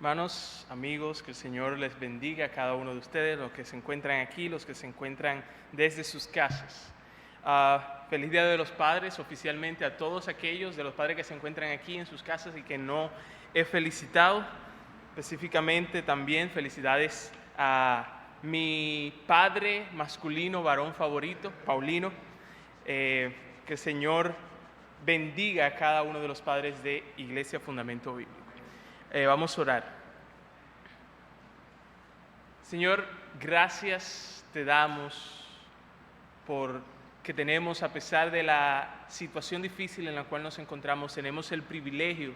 Hermanos, amigos, que el Señor les bendiga a cada uno de ustedes, los que se encuentran aquí, los que se encuentran desde sus casas. Feliz Día de los Padres oficialmente a todos aquellos de los padres que se encuentran aquí en sus casas y que no he felicitado. Específicamente también felicidades a mi padre masculino, varón favorito, Paulino. Que el Señor bendiga a cada uno de los padres de Iglesia Fundamento Bíblico. Vamos a orar. Señor, gracias te damos por que tenemos, a pesar de la situación difícil en la cual nos encontramos, tenemos el privilegio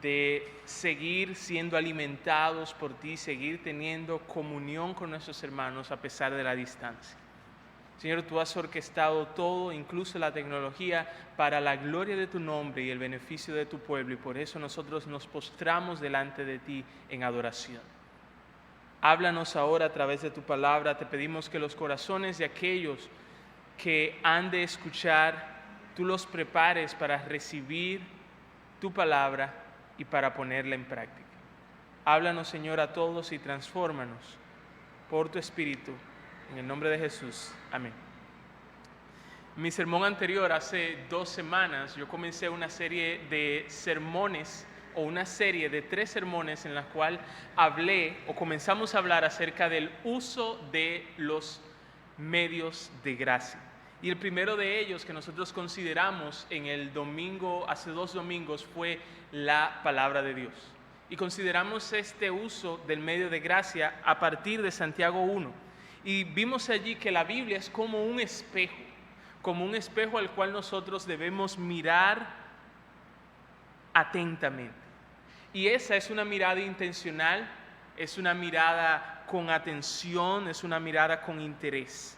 de seguir siendo alimentados por ti, seguir teniendo comunión con nuestros hermanos a pesar de la distancia. Señor, tú has orquestado todo, incluso la tecnología, para la gloria de tu nombre y el beneficio de tu pueblo, y por eso nosotros nos postramos delante de ti en adoración. Háblanos ahora a través de tu palabra. Te pedimos que los corazones de aquellos que han de escuchar, tú los prepares para recibir tu palabra y para ponerla en práctica. Háblanos, Señor, a todos y transfórmanos por tu Espíritu. En el nombre de Jesús. Amén. En mi sermón anterior, hace 2 semanas, yo comencé una serie de sermones, o una serie de 3 sermones en la cual comenzamos a hablar acerca del uso de los medios de gracia. Y el primero de ellos que nosotros consideramos en el domingo, hace 2 domingos, fue la palabra de Dios. Y consideramos este uso del medio de gracia a partir de Santiago 1. Y vimos allí que la Biblia es como un espejo al cual nosotros debemos mirar atentamente. Y esa es una mirada intencional, es una mirada con atención, es una mirada con interés.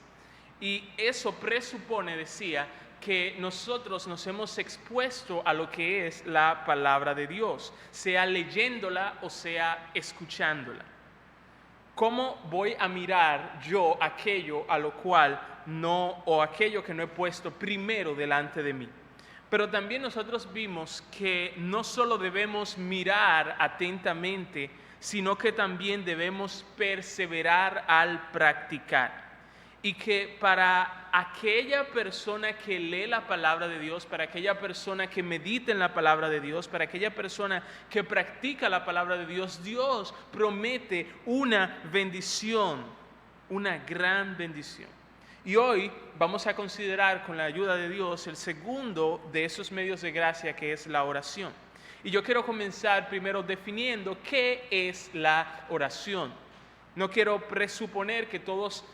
Y eso presupone, decía, que nosotros nos hemos expuesto a lo que es la palabra de Dios, sea leyéndola o sea escuchándola. ¿Cómo voy a mirar yo aquello a lo cual no, o aquello que no he puesto primero delante de mí? Pero también nosotros vimos que no solo debemos mirar atentamente, sino que también debemos perseverar al practicar. Y que para aquella persona que lee la palabra de Dios, para aquella persona que medita en la palabra de Dios, para aquella persona que practica la palabra de Dios, Dios promete una bendición, una gran bendición. Y hoy vamos a considerar, con la ayuda de Dios, el segundo de esos medios de gracia, que es la oración. Y yo quiero comenzar primero definiendo qué es la oración. No quiero presuponer que todos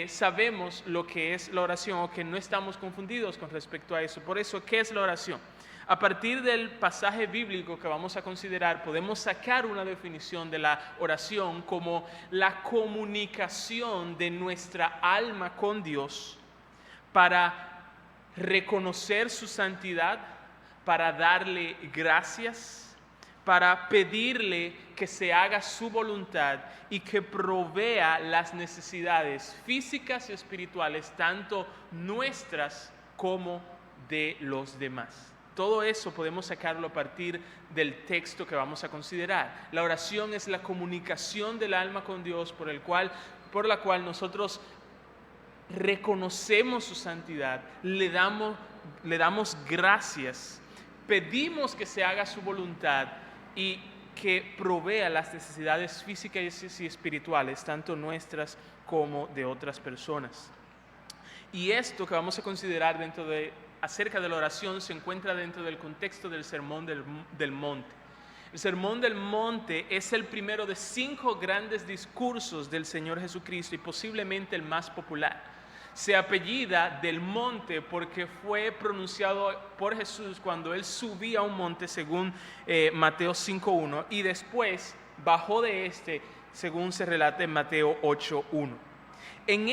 sabemos lo que es la oración o que no estamos confundidos con respecto a eso. Por eso, ¿qué es la oración? A partir del pasaje bíblico que vamos a considerar, podemos sacar una definición de la oración como la comunicación de nuestra alma con Dios para reconocer su santidad, para darle gracias, para pedirle que se haga su voluntad y que provea las necesidades físicas y espirituales, tanto nuestras como de los demás. Todo eso podemos sacarlo a partir del texto que vamos a considerar. La oración es la comunicación del alma con Dios por la cual nosotros reconocemos su santidad, le damos gracias, pedimos que se haga su voluntad y que provea las necesidades físicas y espirituales, tanto nuestras como de otras personas. Y esto que vamos a considerar acerca de la oración se encuentra dentro del contexto del Sermón del Monte. El Sermón del Monte es el primero de 5 grandes discursos del Señor Jesucristo y posiblemente el más popular. Se apellida del monte porque fue pronunciado por Jesús cuando él subía a un monte, según Mateo 5.1, y después bajó de según se relata en Mateo 8.1. En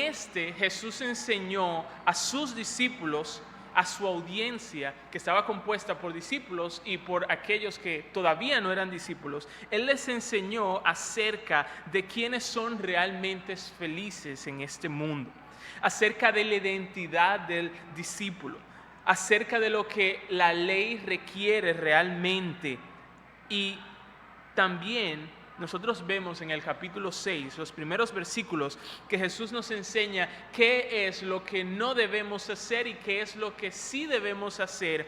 Jesús enseñó a sus discípulos, a su audiencia, que estaba compuesta por discípulos y por aquellos que todavía no eran discípulos. Él les enseñó acerca de quiénes son realmente felices en este mundo, acerca de la identidad del discípulo, acerca de lo que la ley requiere realmente y también nosotros vemos en el capítulo 6, los primeros versículos, que Jesús nos enseña qué es lo que no debemos hacer y qué es lo que sí debemos hacer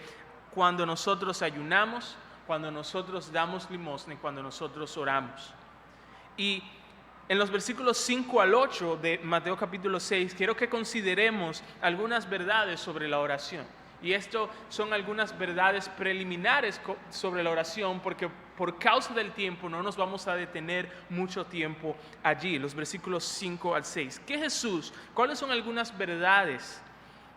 cuando nosotros ayunamos, cuando nosotros damos limosna y cuando nosotros oramos. Y en los versículos 5 al 8 de Mateo capítulo 6, quiero que consideremos algunas verdades sobre la oración. Y esto son algunas verdades preliminares sobre la oración, porque por causa del tiempo no nos vamos a detener mucho tiempo allí. Los versículos 5 al 6. ¿Cuáles son algunas verdades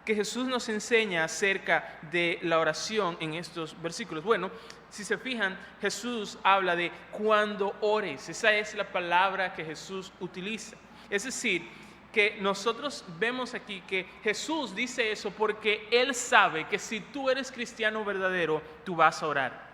que Jesús nos enseña acerca de la oración en estos versículos? Bueno, si se fijan, Jesús habla de cuando ores. Esa es la palabra que Jesús utiliza. Es decir, que nosotros vemos aquí que Jesús dice eso porque Él sabe que si tú eres cristiano verdadero, tú vas a orar.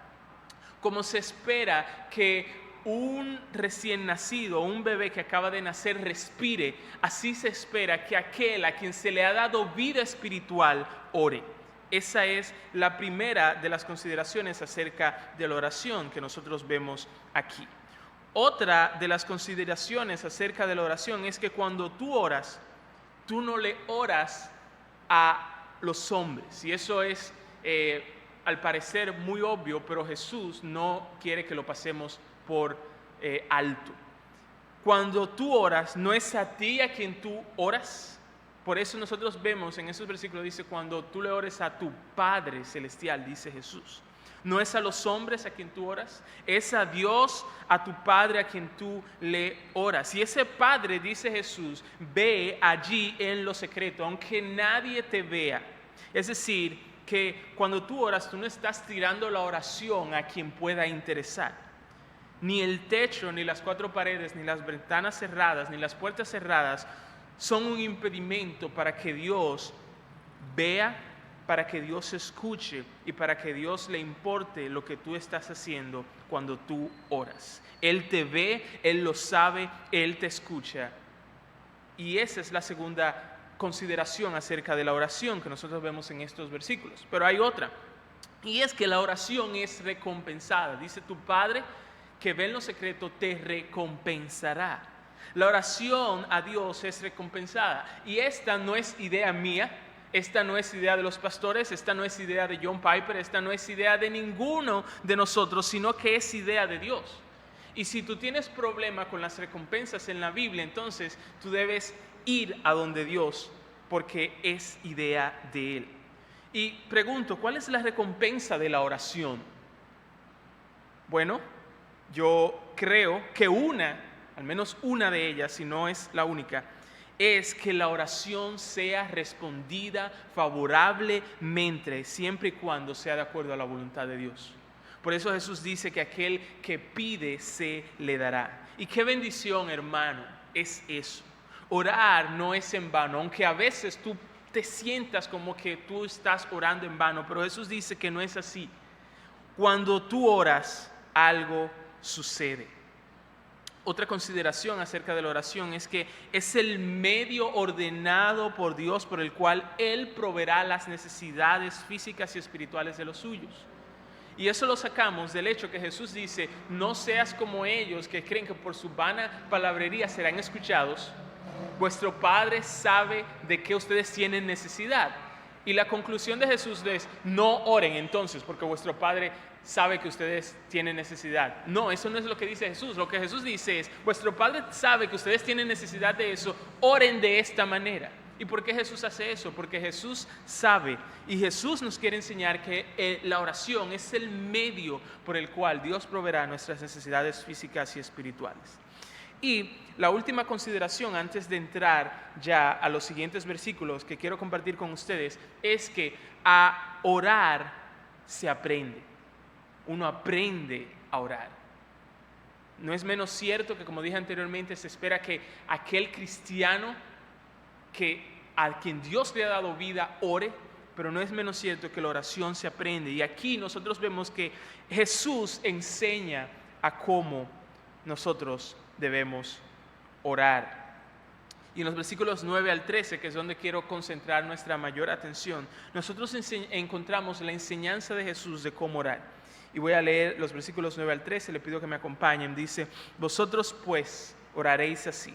Como se espera que un recién nacido, un bebé que acaba de nacer respire, así se espera que aquel a quien se le ha dado vida espiritual ore. Esa es la primera de las consideraciones acerca de la oración que nosotros vemos aquí. Otra de las consideraciones acerca de la oración es que cuando tú oras, tú no le oras a los hombres. Y eso es al parecer muy obvio, pero Jesús no quiere que lo pasemos por alto. Cuando tú oras, no es a ti a quien tú oras. Por eso nosotros vemos en esos versículos, dice, cuando tú le ores a tu Padre Celestial, dice Jesús. No es a los hombres a quien tú oras, es a Dios, a tu Padre a quien tú le oras. Y ese Padre, dice Jesús, ve allí en lo secreto, aunque nadie te vea. Es decir, que cuando tú oras, tú no estás tirando la oración a quien pueda interesar. Ni el techo, ni las cuatro paredes, ni las ventanas cerradas, ni las puertas cerradas son un impedimento para que Dios vea, para que Dios escuche y para que Dios le importe lo que tú estás haciendo cuando tú oras. Él te ve, Él lo sabe, Él te escucha. Y esa es la segunda consideración acerca de la oración que nosotros vemos en estos versículos. Pero hay otra, y es que la oración es recompensada. Dice, tu Padre que ve en lo secreto te recompensará. La oración a Dios es recompensada. Y esta no es idea mía. Esta no es idea de los pastores, esta no es idea de John Piper, esta no es idea de ninguno de nosotros, sino que es idea de Dios. Y si tú tienes problema con las recompensas en la Biblia, entonces tú debes ir a donde Dios, porque es idea de Él. Y pregunto, ¿cuál es la recompensa de la oración? Bueno, yo creo que al menos una de ellas, si no es la única, es que la oración sea respondida favorablemente, siempre y cuando sea de acuerdo a la voluntad de Dios. Por eso Jesús dice que aquel que pide se le dará. Y qué bendición, hermano, es eso. Orar no es en vano, aunque a veces tú te sientas como que tú estás orando en vano, pero Jesús dice que no es así. Cuando tú oras, algo sucede. Otra consideración acerca de la oración es que es el medio ordenado por Dios por el cual Él proveerá las necesidades físicas y espirituales de los suyos. Y eso lo sacamos del hecho que Jesús dice, no seas como ellos que creen que por su vana palabrería serán escuchados. Vuestro Padre sabe de qué ustedes tienen necesidad. Y la conclusión de Jesús es, no oren entonces, porque vuestro Padre sabe que ustedes tienen necesidad. No, eso no es lo que dice Jesús. Lo que Jesús dice es, vuestro Padre sabe que ustedes tienen necesidad de eso, oren de esta manera. ¿Y por qué Jesús hace eso? Porque Jesús sabe y Jesús nos quiere enseñar que la oración es el medio por el cual Dios proveerá nuestras necesidades físicas y espirituales. Y la última consideración antes de entrar ya a los siguientes versículos que quiero compartir con ustedes es que a orar se aprende. Uno aprende a orar. No es menos cierto que, como dije anteriormente, se espera que aquel cristiano a quien Dios le ha dado vida ore, pero no es menos cierto que la oración se aprende. Y aquí nosotros vemos que Jesús enseña a cómo nosotros debemos orar. Y en los versículos 9 al 13, que es donde quiero concentrar nuestra mayor atención, nosotros encontramos la enseñanza de Jesús de cómo orar. Y voy a leer los versículos 9 al 13, le pido que me acompañen. Dice, vosotros pues oraréis así: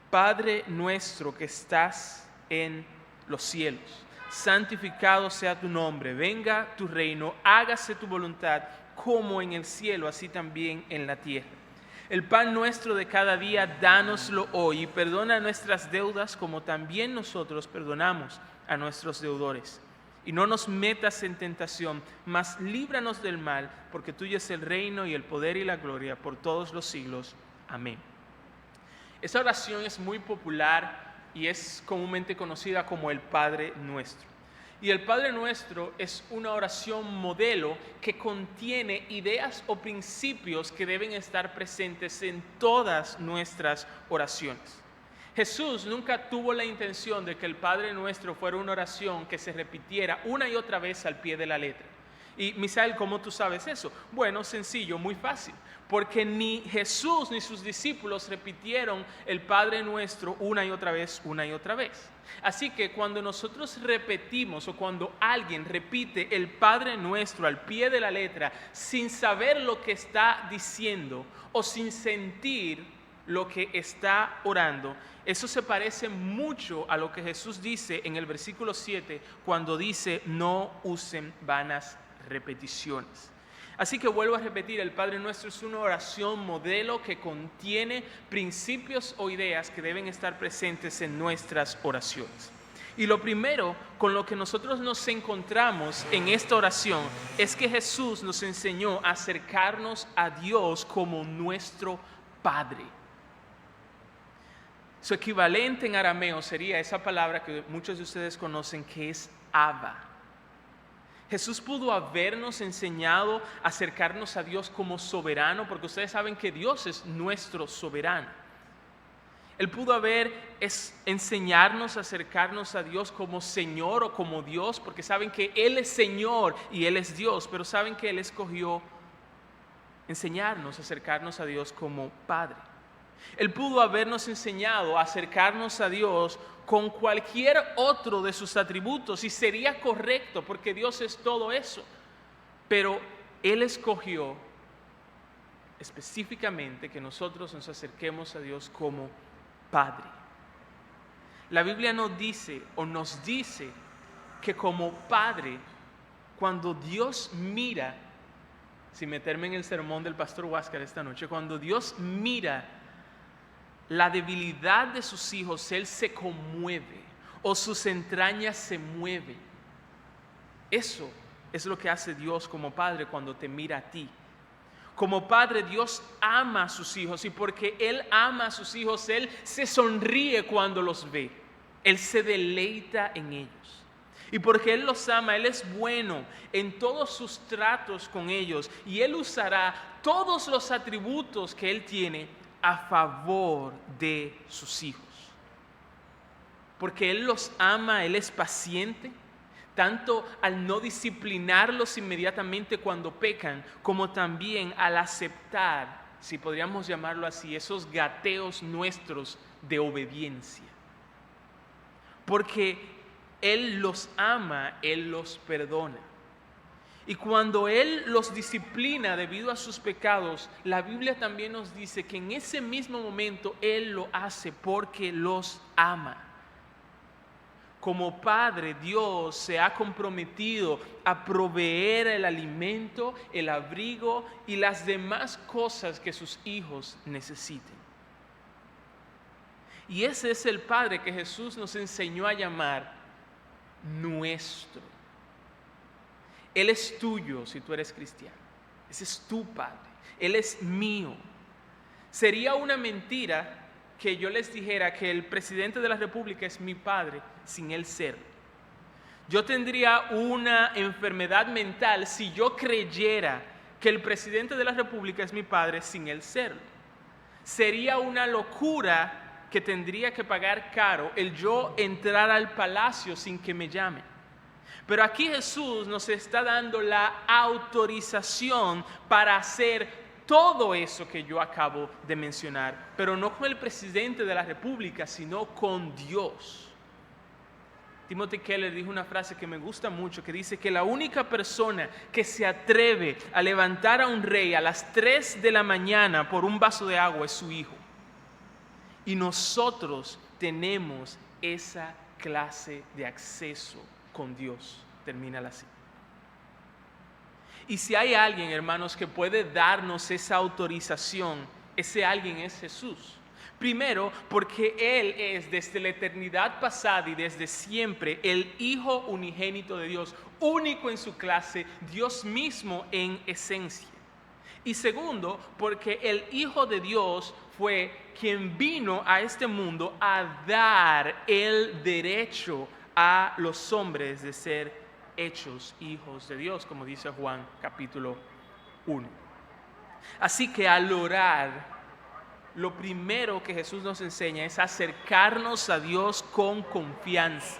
Padre nuestro que estás en los cielos, santificado sea tu nombre, venga tu reino, hágase tu voluntad como en el cielo, así también en la tierra. El pan nuestro de cada día, dánoslo hoy, y perdona nuestras deudas como también nosotros perdonamos a nuestros deudores. Y no nos metas en tentación, mas líbranos del mal, porque tuyo es el reino y el poder y la gloria por todos los siglos. Amén. Esta oración es muy popular y es comúnmente conocida como el Padre Nuestro. Y el Padre Nuestro es una oración modelo que contiene ideas o principios que deben estar presentes en todas nuestras oraciones. Jesús nunca tuvo la intención de que el Padre Nuestro fuera una oración que se repitiera una y otra vez al pie de la letra. Y Misael, ¿cómo tú sabes eso? Bueno, sencillo, muy fácil, porque ni Jesús ni sus discípulos repitieron el Padre Nuestro una y otra vez, una y otra vez. Así que cuando nosotros repetimos o cuando alguien repite el Padre Nuestro al pie de la letra sin saber lo que está diciendo o sin sentir lo que está orando, eso se parece mucho a lo que Jesús dice en el versículo 7 cuando dice no usen vanas repeticiones. Así que vuelvo a repetir, el Padre Nuestro es una oración modelo que contiene principios o ideas que deben estar presentes en nuestras oraciones. Y lo primero con lo que nosotros nos encontramos en esta oración es que Jesús nos enseñó a acercarnos a Dios como nuestro Padre. Su equivalente en arameo sería esa palabra que muchos de ustedes conocen, que es Abba. Jesús pudo habernos enseñado a acercarnos a Dios como soberano, porque ustedes saben que Dios es nuestro soberano. Él pudo enseñarnos a acercarnos a Dios como Señor o como Dios, porque saben que Él es Señor y Él es Dios, pero saben que Él escogió enseñarnos a acercarnos a Dios como Padre. Él pudo habernos enseñado a acercarnos a Dios con cualquier otro de sus atributos y sería correcto porque Dios es todo eso. Pero Él escogió específicamente que nosotros nos acerquemos a Dios como Padre. La Biblia nos dice que como Padre, cuando Dios mira, sin meterme en el sermón del pastor Huáscar esta noche, cuando Dios mira la debilidad de sus hijos, Él se conmueve o sus entrañas se mueven. Eso es lo que hace Dios como Padre cuando te mira a ti. Como Padre, Dios ama a sus hijos y porque Él ama a sus hijos, Él se sonríe cuando los ve. Él se deleita en ellos. Y porque Él los ama, Él es bueno en todos sus tratos con ellos y Él usará todos los atributos que Él tiene a favor de sus hijos. Porque Él los ama, Él es paciente, tanto al no disciplinarlos inmediatamente cuando pecan, como también al aceptar, si podríamos llamarlo así, esos gateos nuestros de obediencia. Porque Él los ama, Él los perdona. Y cuando Él los disciplina debido a sus pecados, la Biblia también nos dice que en ese mismo momento Él lo hace porque los ama. Como Padre, Dios se ha comprometido a proveer el alimento, el abrigo y las demás cosas que sus hijos necesiten. Y ese es el Padre que Jesús nos enseñó a llamar nuestro. Él es tuyo si tú eres cristiano. Ese es tu Padre. Él es mío. Sería una mentira que yo les dijera que el presidente de la República es mi Padre sin Él serlo. Yo tendría una enfermedad mental si yo creyera que el presidente de la República es mi Padre sin Él serlo. Sería una locura que tendría que pagar caro el yo entrar al palacio sin que me llamen. Pero aquí Jesús nos está dando la autorización para hacer todo eso que yo acabo de mencionar, pero no con el presidente de la República, sino con Dios. Timothy Keller dijo una frase que me gusta mucho, que dice que la única persona que se atreve a levantar a un rey a las 3 de la mañana por un vaso de agua es su hijo. Y nosotros tenemos esa clase de acceso con Dios. Termina la cita. Y si hay alguien, hermanos, que puede darnos esa autorización, ese alguien es Jesús. Primero, porque Él es desde la eternidad pasada y desde siempre el Hijo unigénito de Dios, único en su clase, Dios mismo en esencia. Y segundo, porque el Hijo de Dios fue quien vino a este mundo a dar el derecho a los hombres de ser hechos hijos de Dios, como dice Juan capítulo 1. Así que al orar, lo primero que Jesús nos enseña es acercarnos a Dios con confianza.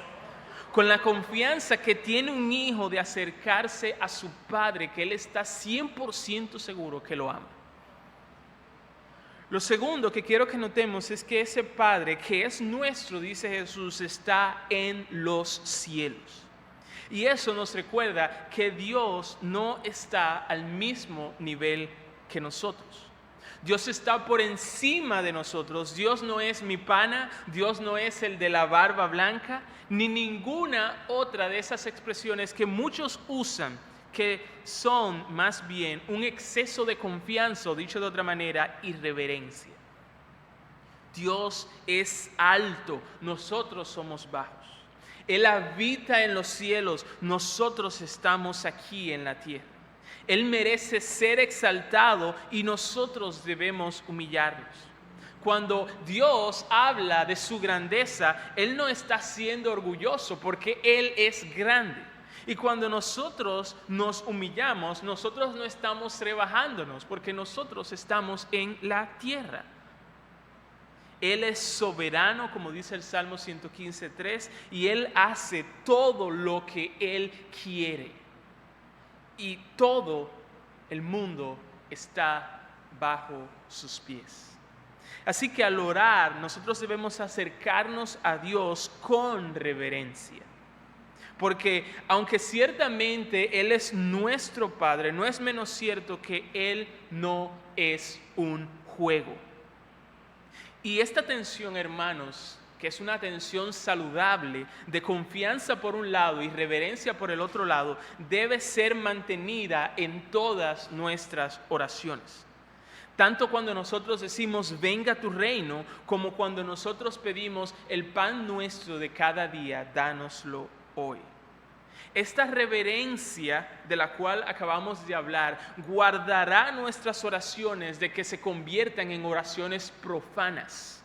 Con la confianza que tiene un hijo de acercarse a su padre, que él está 100% seguro que lo ama. Lo segundo que quiero que notemos es que ese Padre que es nuestro, dice Jesús, está en los cielos. Y eso nos recuerda que Dios no está al mismo nivel que nosotros. Dios está por encima de nosotros. Dios no es mi pana, Dios no es el de la barba blanca, ni ninguna otra de esas expresiones que muchos usan, que son más bien un exceso de confianza, o dicho de otra manera, irreverencia. Dios es alto, nosotros somos bajos. Él habita en los cielos, nosotros estamos aquí en la tierra. Él merece ser exaltado y nosotros debemos humillarnos. Cuando Dios habla de su grandeza, Él no está siendo orgulloso porque Él es grande. Y cuando nosotros nos humillamos, nosotros no estamos rebajándonos porque nosotros estamos en la tierra. Él es soberano, como dice el Salmo 115:3, y Él hace todo lo que Él quiere. Y todo el mundo está bajo sus pies. Así que al orar, nosotros debemos acercarnos a Dios con reverencia. Porque aunque ciertamente Él es nuestro Padre, no es menos cierto que Él no es un juego. Y esta tensión, hermanos, que es una tensión saludable de confianza por un lado y reverencia por el otro lado, debe ser mantenida en todas nuestras oraciones. Tanto cuando nosotros decimos venga tu reino, como cuando nosotros pedimos el pan nuestro de cada día, dánoslo hoy. Esta reverencia de la cual acabamos de hablar guardará nuestras oraciones de que se conviertan en oraciones profanas.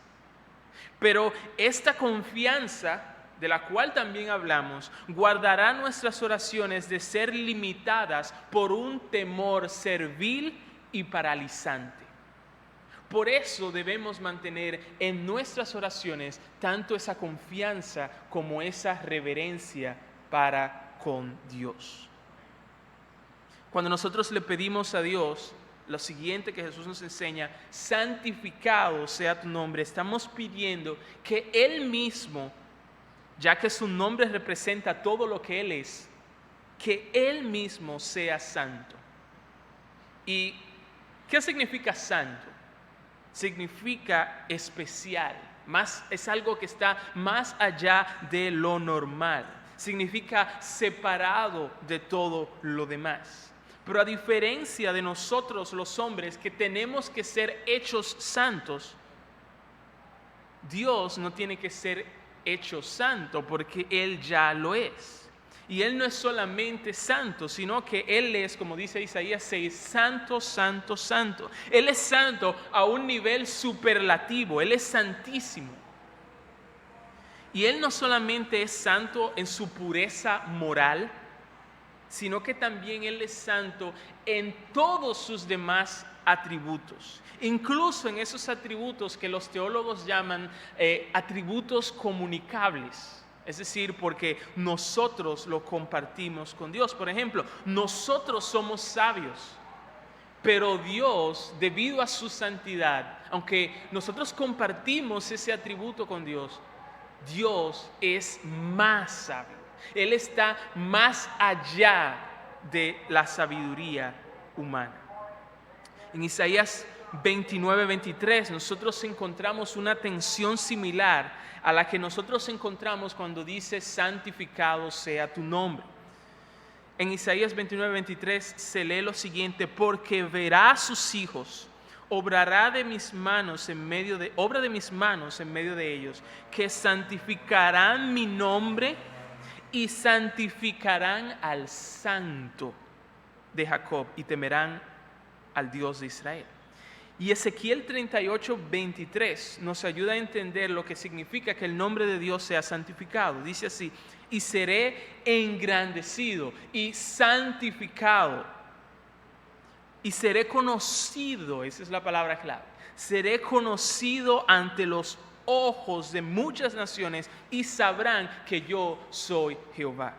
Pero esta confianza de la cual también hablamos guardará nuestras oraciones de ser limitadas por un temor servil y paralizante. Por eso debemos mantener en nuestras oraciones tanto esa confianza como esa reverencia para con Dios. Cuando nosotros le pedimos a Dios lo siguiente que Jesús nos enseña, santificado sea tu nombre, estamos pidiendo que Él mismo, ya que su nombre representa todo lo que Él es, que Él mismo sea santo. ¿Y qué significa santo? Significa especial, es algo que está más allá de lo normal. Significa separado de todo lo demás. Pero a diferencia de nosotros los hombres que tenemos que ser hechos santos, Dios no tiene que ser hecho santo porque Él ya lo es. Y Él no es solamente santo, sino que Él es, como dice Isaías 6, santo, santo, santo. Él es santo a un nivel superlativo, Él es santísimo. Y Él no solamente es santo en su pureza moral, sino que también Él es santo en todos sus demás atributos, incluso en esos atributos que los teólogos llaman atributos comunicables, es decir, porque nosotros lo compartimos con Dios. Por ejemplo, nosotros somos sabios, pero Dios, debido a su santidad, aunque nosotros compartimos ese atributo con Dios, Dios es más sabio. Él está más allá de la sabiduría humana. En Isaías 29:23 nosotros encontramos una tensión similar a la que nosotros encontramos cuando dice santificado sea tu nombre. En Isaías 29:23 se lee lo siguiente: porque verá a sus hijos, obra de mis manos en medio de ellos, que santificarán mi nombre y santificarán al Santo de Jacob y temerán al Dios de Israel. Y Ezequiel 38:23 nos ayuda a entender lo que significa que el nombre de Dios sea santificado. Dice así: y seré engrandecido y santificado y seré conocido, esa es la palabra clave, seré conocido ante los ojos de muchas naciones y sabrán que yo soy Jehová.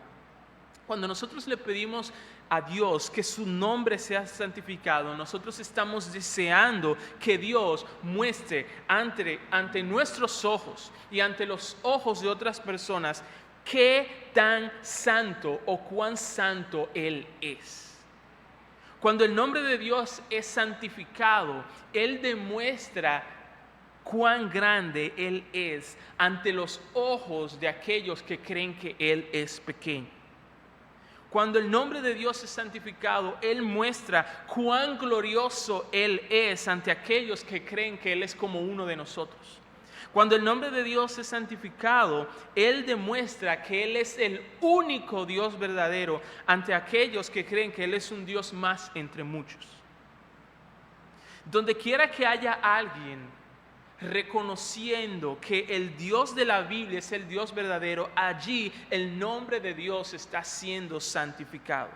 Cuando nosotros le pedimos a Dios que su nombre sea santificado, nosotros estamos deseando que Dios muestre ante nuestros ojos y ante los ojos de otras personas qué tan santo o cuán santo Él es. Cuando el nombre de Dios es santificado, Él demuestra cuán grande Él es ante los ojos de aquellos que creen que Él es pequeño. Cuando el nombre de Dios es santificado, Él muestra cuán glorioso Él es ante aquellos que creen que Él es como uno de nosotros. Cuando el nombre de Dios es santificado, Él demuestra que Él es el único Dios verdadero ante aquellos que creen que Él es un Dios más entre muchos. Donde quiera que haya alguien reconociendo que el Dios de la Biblia es el Dios verdadero, allí el nombre de Dios está siendo santificado.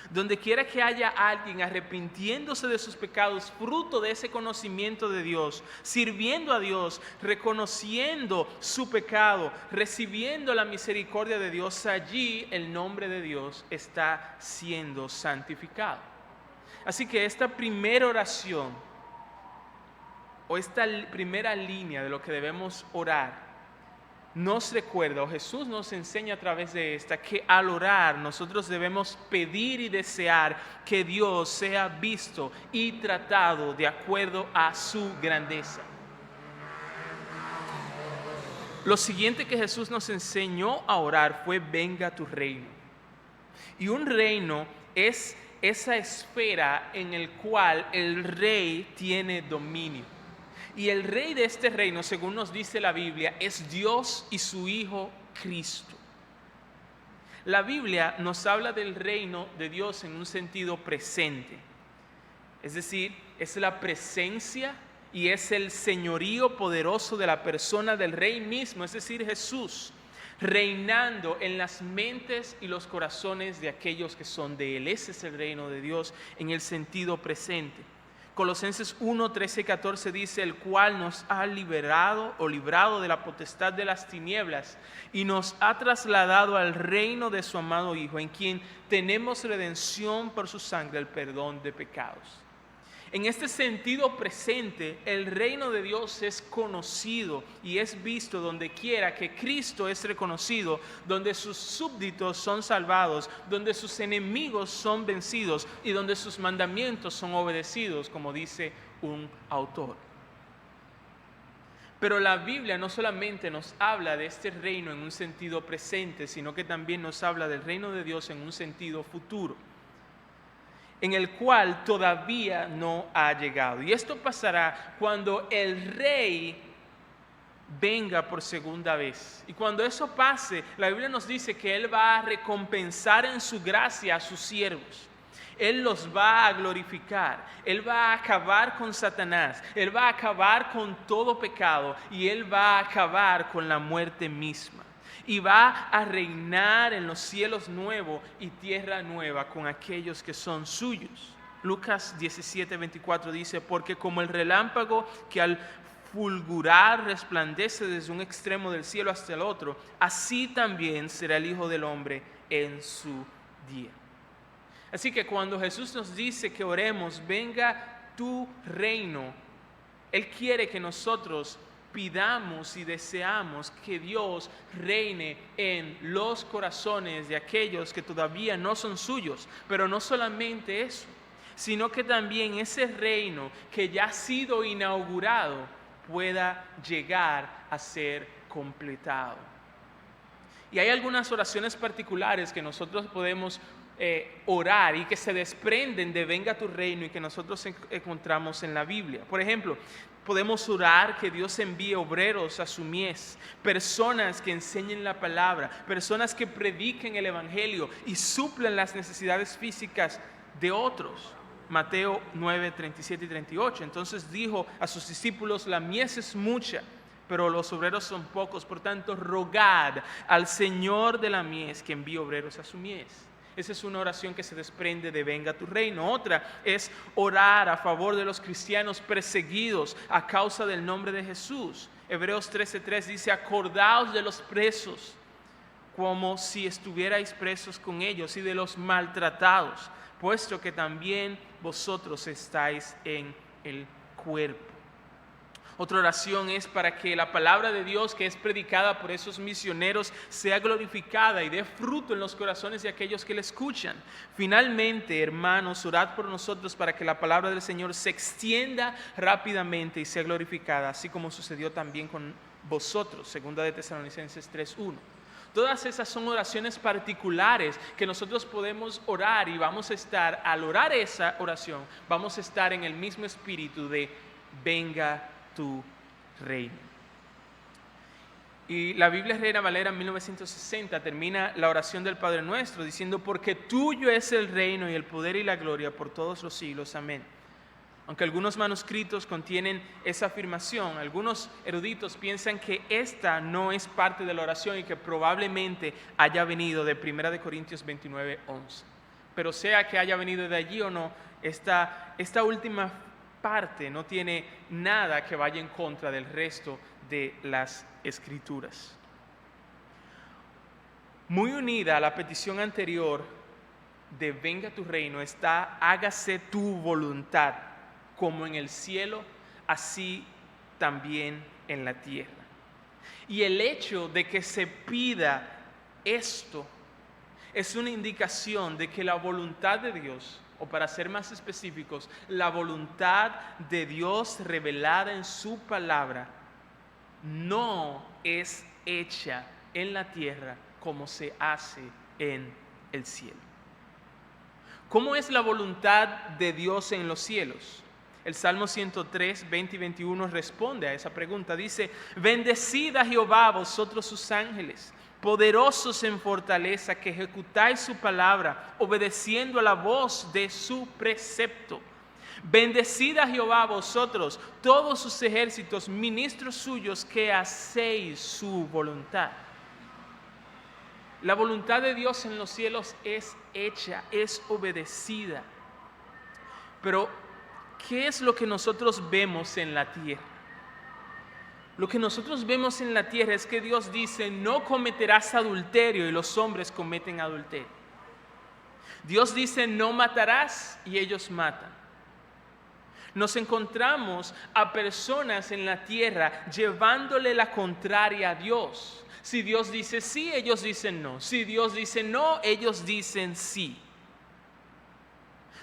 Donde quiera que haya alguien arrepintiéndose de sus pecados, fruto de ese conocimiento de Dios, sirviendo a Dios, reconociendo su pecado, recibiendo la misericordia de Dios, allí el nombre de Dios está siendo santificado. Así que esta primera oración, o esta primera línea de lo que debemos orar, nos recuerda, o Jesús nos enseña a través de esta, que al orar nosotros debemos pedir y desear que Dios sea visto y tratado de acuerdo a su grandeza. Lo siguiente que Jesús nos enseñó a orar fue: venga tu reino. Y un reino es esa esfera en el cual el rey tiene dominio. Y el rey de este reino, según nos dice la Biblia, es Dios y su Hijo Cristo. La Biblia nos habla del reino de Dios en un sentido presente. Es decir, es la presencia y es el señorío poderoso de la persona del rey mismo, es decir, Jesús, reinando en las mentes y los corazones de aquellos que son de Él. Ese es el reino de Dios en el sentido presente. Colosenses 1, 13 y 14 dice: el cual nos ha librado de la potestad de las tinieblas y nos ha trasladado al reino de su amado Hijo, en quien tenemos redención por su sangre, el perdón de pecados. En este sentido presente, el reino de Dios es conocido y es visto donde quiera que Cristo es reconocido, donde sus súbditos son salvados, donde sus enemigos son vencidos y donde sus mandamientos son obedecidos, como dice un autor. Pero la Biblia no solamente nos habla de este reino en un sentido presente, sino que también nos habla del reino de Dios en un sentido futuro, en el cual todavía no ha llegado. Y esto pasará cuando el rey venga por segunda vez. Y cuando eso pase, la Biblia nos dice que Él va a recompensar en su gracia a sus siervos. Él los va a glorificar. Él va a acabar con Satanás. Él va a acabar con todo pecado. Y Él va a acabar con la muerte misma. Y va a reinar en los cielos nuevos y tierra nueva con aquellos que son suyos. Lucas 17:24 dice: porque como el relámpago que al fulgurar resplandece desde un extremo del cielo hasta el otro, así también será el Hijo del Hombre en su día. Así que cuando Jesús nos dice que oremos, venga tu reino, Él quiere que nosotros pidamos y deseamos que Dios reine en los corazones de aquellos que todavía no son suyos. Pero no solamente eso, sino que también ese reino que ya ha sido inaugurado pueda llegar a ser completado. Y hay algunas oraciones particulares que nosotros podemos orar y que se desprenden de venga tu reino y que nosotros encontramos en la Biblia. Por ejemplo, podemos orar que Dios envíe obreros a su mies, personas que enseñen la palabra, personas que prediquen el evangelio y suplan las necesidades físicas de otros. Mateo 9, 37 y 38. Entonces dijo a sus discípulos: la mies es mucha, pero los obreros son pocos. Por tanto, rogad al Señor de la mies que envíe obreros a su mies. Esa es una oración que se desprende de venga tu reino. Otra es orar a favor de los cristianos perseguidos a causa del nombre de Jesús. Hebreos 13:3 dice: acordaos de los presos como si estuvierais presos con ellos, y de los maltratados, puesto que también vosotros estáis en el cuerpo. Otra oración es para que la palabra de Dios que es predicada por esos misioneros sea glorificada y dé fruto en los corazones de aquellos que la escuchan. Finalmente, hermanos, orad por nosotros para que la palabra del Señor se extienda rápidamente y sea glorificada, así como sucedió también con vosotros. Segunda de Tesalonicenses 3:1. Todas esas son oraciones particulares que nosotros podemos orar, y vamos a estar, al orar esa oración, vamos a estar en el mismo espíritu de venga tu reino. Y la Biblia Reina Valera en 1960 termina la oración del Padre Nuestro diciendo: porque tuyo es el reino y el poder y la gloria por todos los siglos. Amén. Aunque algunos manuscritos contienen esa afirmación, algunos eruditos piensan que esta no es parte de la oración y que probablemente haya venido de 1 Corintios 29:11. Pero sea que haya venido de allí o no, esta última parte no tiene nada que vaya en contra del resto de las Escrituras. Muy unida a la petición anterior de venga tu reino está: hágase tu voluntad, como en el cielo, así también en la tierra. Y el hecho de que se pida esto es una indicación de que la voluntad de Dios, o para ser más específicos, la voluntad de Dios revelada en su palabra, no es hecha en la tierra como se hace en el cielo. ¿Cómo es la voluntad de Dios en los cielos? El Salmo 103, 20 y 21 responde a esa pregunta. Dice: bendecid a Jehová vosotros sus ángeles, poderosos en fortaleza, que ejecutáis su palabra, obedeciendo a la voz de su precepto. Bendecid a Jehová vosotros, todos sus ejércitos, ministros suyos, que hacéis su voluntad. La voluntad de Dios en los cielos es hecha, es obedecida. Pero, ¿qué es lo que nosotros vemos en la tierra? Lo que nosotros vemos en la tierra es que Dios dice: no cometerás adulterio, y los hombres cometen adulterio. Dios dice: no matarás, y ellos matan. Nos encontramos a personas en la tierra llevándole la contraria a Dios. Si Dios dice sí, ellos dicen no. Si Dios dice no, ellos dicen sí.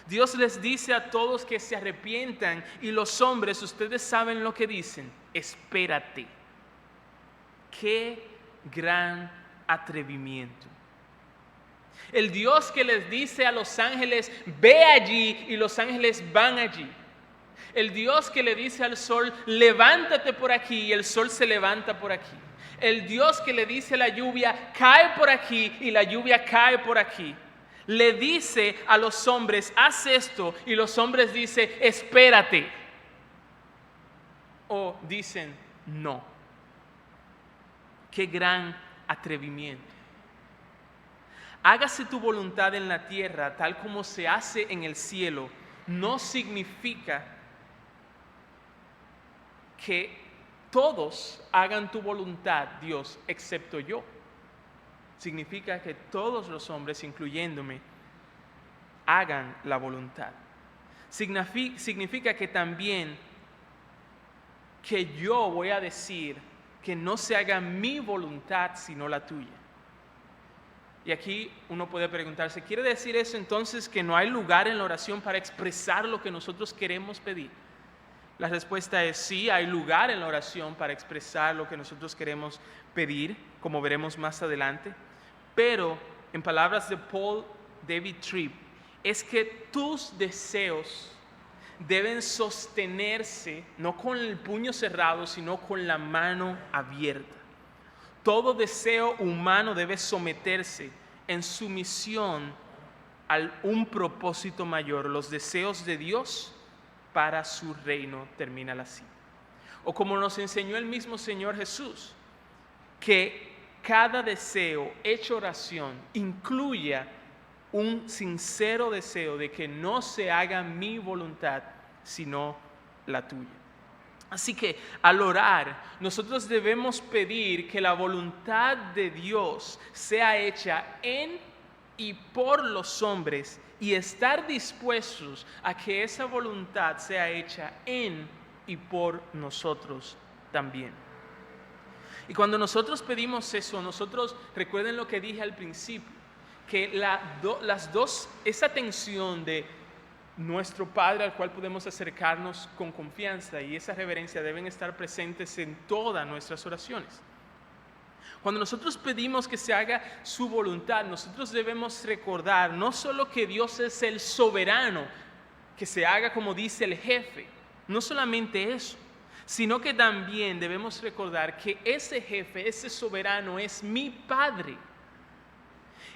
Dios les dice a todos que se arrepientan, y los hombres, ustedes saben lo que dicen: espérate. ¡Qué gran atrevimiento! El Dios que les dice a los ángeles: ve allí, y los ángeles van allí. El Dios que le dice al sol: levántate por aquí, y el sol se levanta por aquí. El Dios que le dice a la lluvia: cae por aquí, y la lluvia cae por aquí. Le dice a los hombres: haz esto, y los hombres dicen: espérate. O dicen no. Qué gran atrevimiento. Hágase tu voluntad en la tierra tal como se hace en el cielo, no significa que todos hagan tu voluntad, Dios, excepto yo. Significa que todos los hombres, incluyéndome, hagan la voluntad. Significa que también que yo voy a decir que no se haga mi voluntad sino la tuya. Y aquí uno puede preguntarse, ¿quiere decir eso entonces que no hay lugar en la oración para expresar lo que nosotros queremos pedir? La respuesta es sí, hay lugar en la oración para expresar lo que nosotros queremos pedir, como veremos más adelante. Pero, en palabras de Paul David Tripp, es que tus deseos deben sostenerse no con el puño cerrado, sino con la mano abierta. Todo deseo humano debe someterse en sumisión a un propósito mayor, los deseos de Dios para su reino, termina la cita. O como nos enseñó el mismo Señor Jesús, que cada deseo hecho oración incluya un sincero deseo de que no se haga mi voluntad, sino la tuya. Así que al orar, nosotros debemos pedir que la voluntad de Dios sea hecha en y por los hombres y estar dispuestos a que esa voluntad sea hecha en y por nosotros también. Y cuando nosotros pedimos eso, nosotros, recuerden lo que dije al principio, que esa tensión de nuestro Padre al cual podemos acercarnos con confianza y esa reverencia deben estar presentes en todas nuestras oraciones. Cuando nosotros pedimos que se haga su voluntad, nosotros debemos recordar no solo que Dios es el soberano, que se haga como dice el jefe, no solamente eso, sino que también debemos recordar que ese jefe, ese soberano es mi Padre.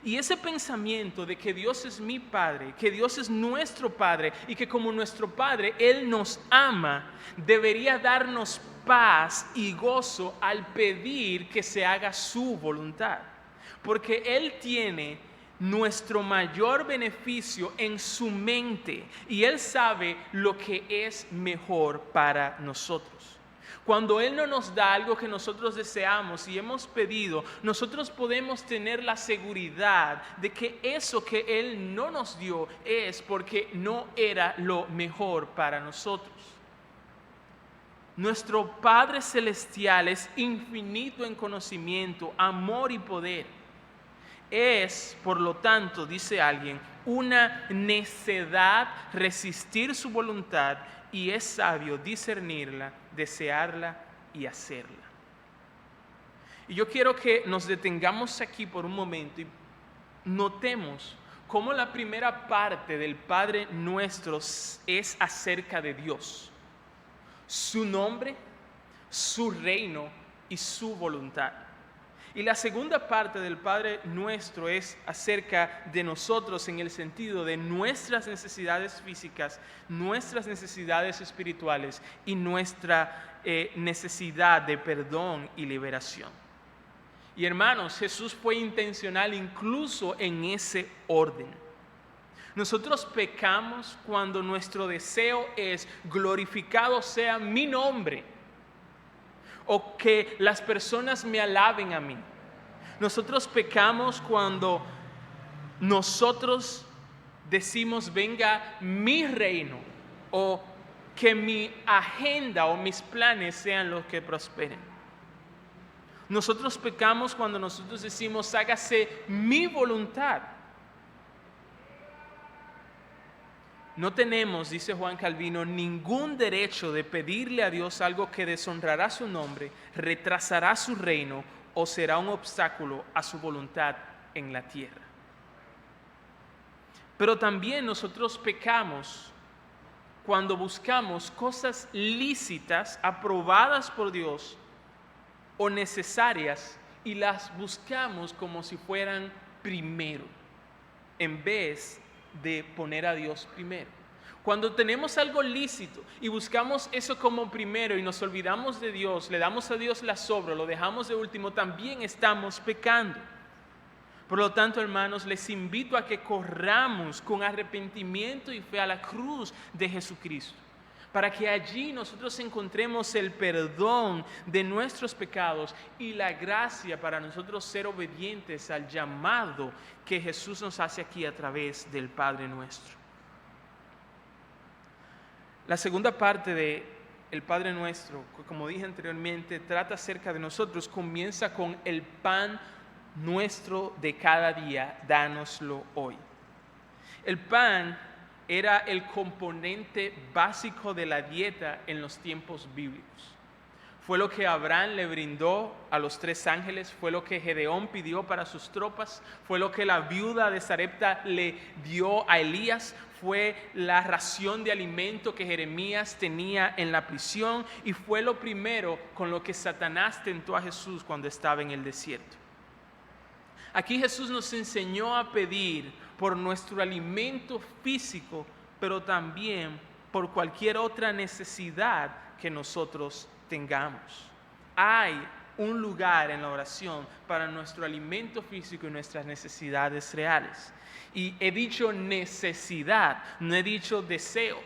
Y ese pensamiento de que Dios es mi Padre, que Dios es nuestro Padre y que como nuestro Padre Él nos ama, debería darnos paz y gozo al pedir que se haga su voluntad. Porque Él tiene nuestro mayor beneficio en su mente y Él sabe lo que es mejor para nosotros. Cuando Él no nos da algo que nosotros deseamos y hemos pedido, nosotros podemos tener la seguridad de que eso que Él no nos dio es porque no era lo mejor para nosotros. Nuestro Padre Celestial es infinito en conocimiento, amor y poder. Es, por lo tanto, dice alguien, una necedad resistir su voluntad y es sabio discernirla, desearla y hacerla. Y yo quiero que nos detengamos aquí por un momento y notemos cómo la primera parte del Padre Nuestro es acerca de Dios, su nombre, su reino y su voluntad. Y la segunda parte del Padre Nuestro es acerca de nosotros en el sentido de nuestras necesidades físicas, nuestras necesidades espirituales y nuestra necesidad de perdón y liberación. Y hermanos, Jesús fue intencional incluso en ese orden. Nosotros pecamos cuando nuestro deseo es glorificado sea mi nombre, o que las personas me alaben a mí. Nosotros pecamos cuando nosotros decimos venga mi reino o que mi agenda o mis planes sean los que prosperen. Nosotros pecamos cuando nosotros decimos hágase mi voluntad. No tenemos, dice Juan Calvino, ningún derecho de pedirle a Dios algo que deshonrará su nombre, retrasará su reino o será un obstáculo a su voluntad en la tierra. Pero también nosotros pecamos cuando buscamos cosas lícitas, aprobadas por Dios o necesarias y las buscamos como si fueran primero, en vez de poner a Dios primero. Cuando tenemos algo lícito y buscamos eso como primero y nos olvidamos de Dios, le damos a Dios la sobra, lo dejamos de último, también estamos pecando. Por lo tanto, hermanos, les invito a que corramos con arrepentimiento y fe a la cruz de Jesucristo, para que allí nosotros encontremos el perdón de nuestros pecados y la gracia para nosotros ser obedientes al llamado que Jesús nos hace aquí a través del Padre Nuestro. La segunda parte de el Padre Nuestro, como dije anteriormente, trata acerca de nosotros, comienza con el pan nuestro de cada día, dánoslo hoy. El pan era el componente básico de la dieta en los tiempos bíblicos. Fue lo que Abraham le brindó a los 3 ángeles, fue lo que Gedeón pidió para sus tropas, fue lo que la viuda de Sarepta le dio a Elías, fue la ración de alimento que Jeremías tenía en la prisión y fue lo primero con lo que Satanás tentó a Jesús cuando estaba en el desierto. Aquí Jesús nos enseñó a pedir por nuestro alimento físico, pero también por cualquier otra necesidad que nosotros tengamos. Hay un lugar en la oración para nuestro alimento físico y nuestras necesidades reales. Y he dicho necesidad, no he dicho deseo.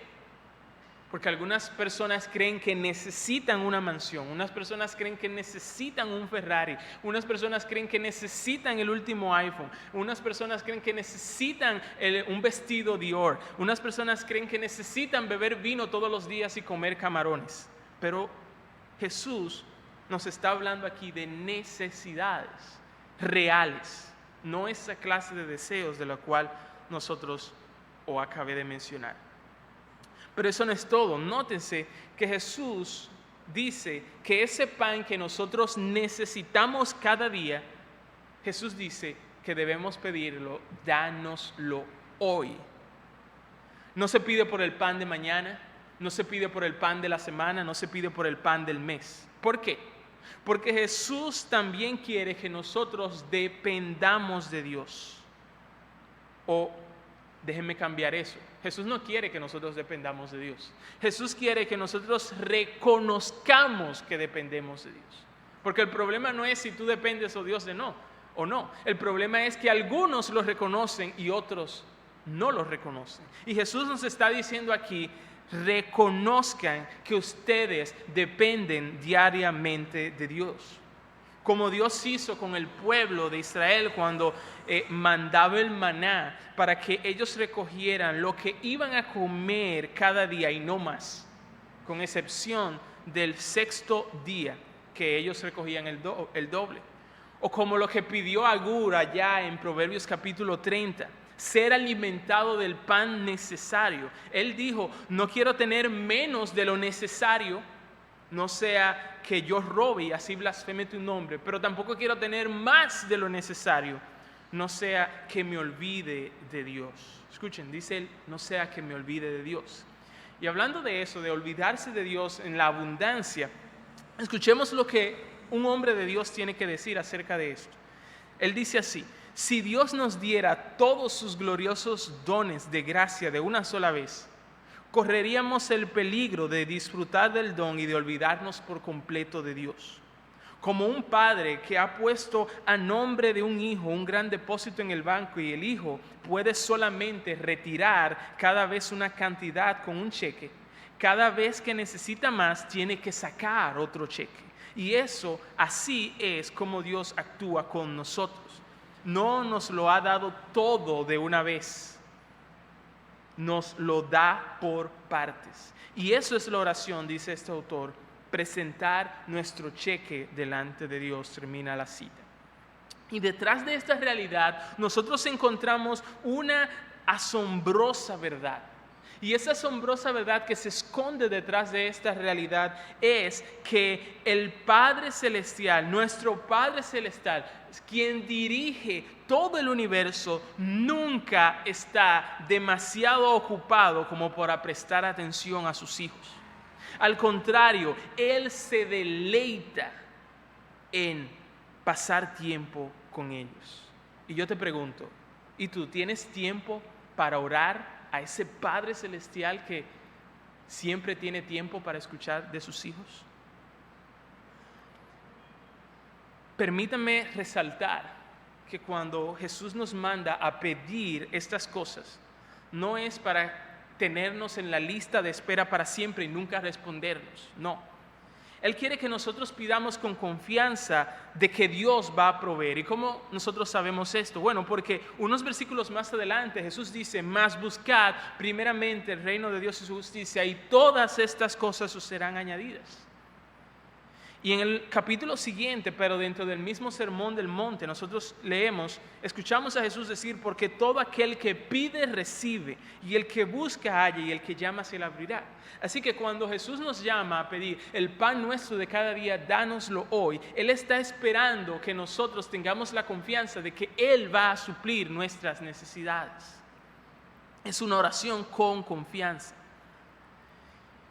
Porque algunas personas creen que necesitan una mansión, unas personas creen que necesitan un Ferrari, unas personas creen que necesitan el último iPhone, unas personas creen que necesitan un vestido Dior, unas personas creen que necesitan beber vino todos los días y comer camarones. Pero Jesús nos está hablando aquí de necesidades reales, no esa clase de deseos de la cual nosotros acabé de mencionar. Pero eso no es todo. Nótense que Jesús dice que ese pan que nosotros necesitamos cada día, Jesús dice que debemos pedirlo, dánoslo hoy. No se pide por el pan de mañana, no se pide por el pan de la semana, no se pide por el pan del mes. ¿Por qué? Porque Jesús también quiere que nosotros dependamos de Dios. O déjenme cambiar eso. Jesús no quiere que nosotros dependamos de Dios. Jesús quiere que nosotros reconozcamos que dependemos de Dios. Porque el problema no es si tú dependes o Dios de no o no. El problema es que algunos lo reconocen y otros no lo reconocen. Y Jesús nos está diciendo aquí, reconozcan que ustedes dependen diariamente de Dios. Como Dios hizo con el pueblo de Israel cuando mandaba el maná para que ellos recogieran lo que iban a comer cada día y no más, con excepción del 6º día que ellos recogían el doble. O como lo que pidió Agur allá en Proverbios capítulo 30, ser alimentado del pan necesario. Él dijo, no quiero tener menos de lo necesario, no sea que yo robe y así blasfeme tu nombre, pero tampoco quiero tener más de lo necesario, no sea que me olvide de Dios. Escuchen, dice él, no sea que me olvide de Dios. Y hablando de eso, de olvidarse de Dios en la abundancia, escuchemos lo que un hombre de Dios tiene que decir acerca de esto. Él dice así, si Dios nos diera todos sus gloriosos dones de gracia de una sola vez, correríamos el peligro de disfrutar del don y de olvidarnos por completo de Dios. Como un padre que ha puesto a nombre de un hijo un gran depósito en el banco y el hijo puede solamente retirar cada vez una cantidad con un cheque, cada vez que necesita más tiene que sacar otro cheque. Y eso así es como Dios actúa con nosotros. No nos lo ha dado todo de una vez. Nos lo da por partes. Y eso es la oración, dice este autor, presentar nuestro cheque delante de Dios, termina la cita. Y detrás de esta realidad nosotros encontramos una asombrosa verdad. Y esa asombrosa verdad que se esconde detrás de esta realidad es que el Padre Celestial, nuestro Padre Celestial, quien dirige todo el universo, nunca está demasiado ocupado como para prestar atención a sus hijos. Al contrario, Él se deleita en pasar tiempo con ellos. Y yo te pregunto, ¿y tú tienes tiempo para orar a ese Padre Celestial que siempre tiene tiempo para escuchar de sus hijos? Permítame resaltar que cuando Jesús nos manda a pedir estas cosas, no es para tenernos en la lista de espera para siempre y nunca respondernos, no. Él quiere que nosotros pidamos con confianza de que Dios va a proveer. ¿Y cómo nosotros sabemos esto? Bueno, porque unos versículos más adelante Jesús dice, mas buscad primeramente el reino de Dios y su justicia, y todas estas cosas os serán añadidas. Y en el capítulo siguiente, pero dentro del mismo sermón del monte, nosotros escuchamos a Jesús decir, porque todo aquel que pide recibe, y el que busca halla, y el que llama se le abrirá. Así que cuando Jesús nos llama a pedir el pan nuestro de cada día, dánoslo hoy, Él está esperando que nosotros tengamos la confianza de que Él va a suplir nuestras necesidades. Es una oración con confianza.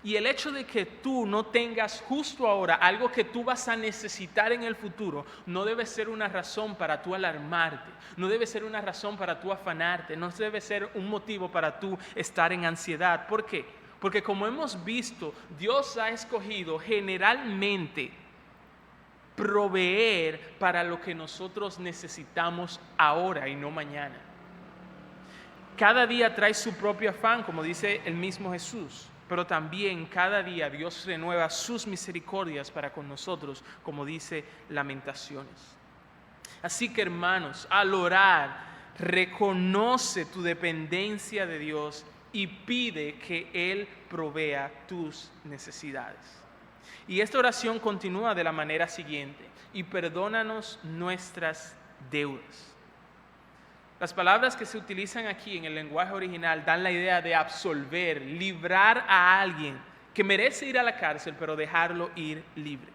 Y el hecho de que tú no tengas justo ahora algo que tú vas a necesitar en el futuro, no debe ser una razón para tú alarmarte, no debe ser una razón para tú afanarte, no debe ser un motivo para tú estar en ansiedad. ¿Por qué? Porque como hemos visto, Dios ha escogido generalmente proveer para lo que nosotros necesitamos ahora y no mañana. Cada día trae su propio afán, como dice el mismo Jesús. Pero también cada día Dios renueva sus misericordias para con nosotros, como dice Lamentaciones. Así que hermanos, al orar, reconoce tu dependencia de Dios y pide que Él provea tus necesidades. Y esta oración continúa de la manera siguiente: y perdónanos nuestras deudas. Las palabras que se utilizan aquí en el lenguaje original dan la idea de absolver, librar a alguien que merece ir a la cárcel, pero dejarlo ir libre.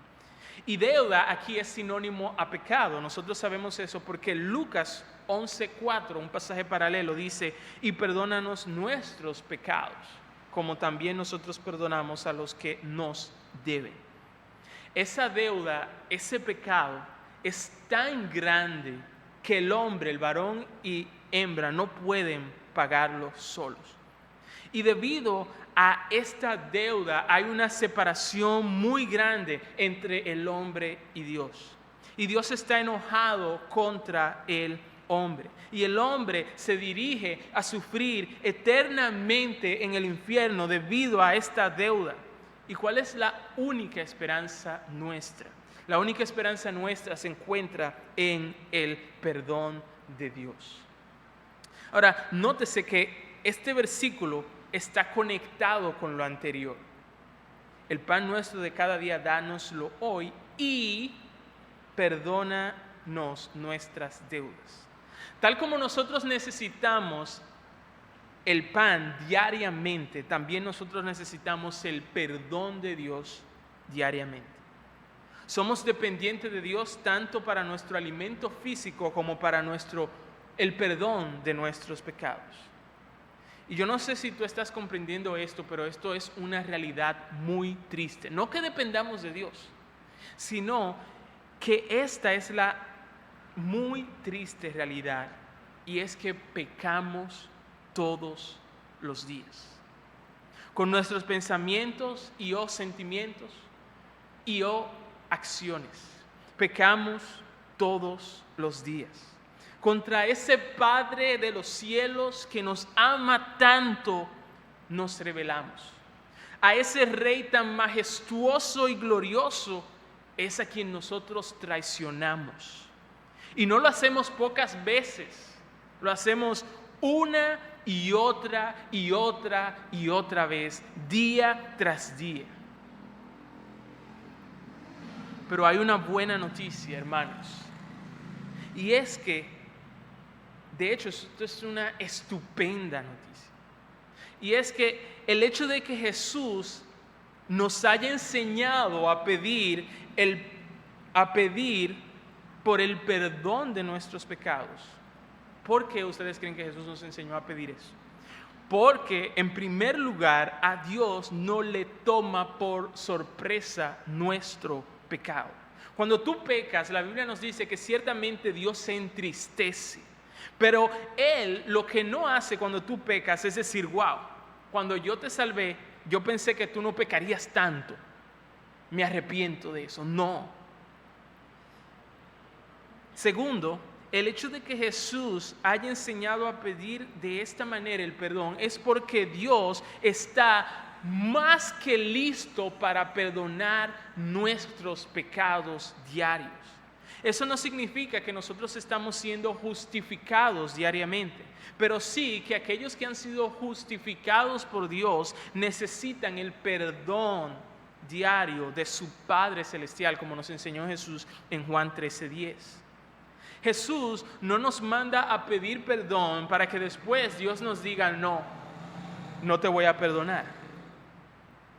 Y deuda aquí es sinónimo a pecado. Nosotros sabemos eso porque Lucas 11:4, un pasaje paralelo, dice, y perdónanos nuestros pecados, como también nosotros perdonamos a los que nos deben. Esa deuda, ese pecado es tan grande que el hombre, el varón y hembra no pueden pagarlo solos. Y debido a esta deuda hay una separación muy grande entre el hombre y Dios. Y Dios está enojado contra el hombre. Y el hombre se dirige a sufrir eternamente en el infierno debido a esta deuda. ¿Y cuál es la única esperanza nuestra? La única esperanza nuestra se encuentra en el perdón de Dios. Ahora, nótese que este versículo está conectado con lo anterior. El pan nuestro de cada día, dánoslo hoy y perdónanos nuestras deudas. Tal como nosotros necesitamos el pan diariamente, también nosotros necesitamos el perdón de Dios diariamente. Somos dependientes de Dios tanto para nuestro alimento físico como para el perdón de nuestros pecados. Y yo no sé si tú estás comprendiendo esto, pero esto es una realidad muy triste. No que dependamos de Dios, sino que esta es la muy triste realidad, y es que pecamos todos los días. Con nuestros pensamientos y sentimientos y acciones. Pecamos todos los días. Contra ese Padre de los cielos que nos ama tanto, nos rebelamos. A ese Rey tan majestuoso y glorioso es a quien nosotros traicionamos. Y no lo hacemos pocas veces, lo hacemos una y otra y otra y otra vez, día tras día. Pero hay una buena noticia, hermanos, y es que, de hecho, esto es una estupenda noticia, y es que el hecho de que Jesús nos haya enseñado a pedir por el perdón de nuestros pecados. ¿Por qué ustedes creen que Jesús nos enseñó a pedir eso? Porque en primer lugar a Dios no le toma por sorpresa nuestro pecado. Cuando tú pecas, la Biblia nos dice que ciertamente Dios se entristece, pero Él lo que no hace cuando tú pecas es decir, wow, cuando yo te salvé, yo pensé que tú no pecarías tanto, me arrepiento de eso. No. Segundo, el hecho de que Jesús haya enseñado a pedir de esta manera el perdón es porque Dios está más que listo para perdonar nuestros pecados diarios. Eso no significa que nosotros estamos siendo justificados diariamente, pero sí que aquellos que han sido justificados por Dios necesitan el perdón diario de su Padre Celestial, como nos enseñó Jesús en Juan 13:10. Jesús no nos manda a pedir perdón para que después Dios nos diga, no te voy a perdonar.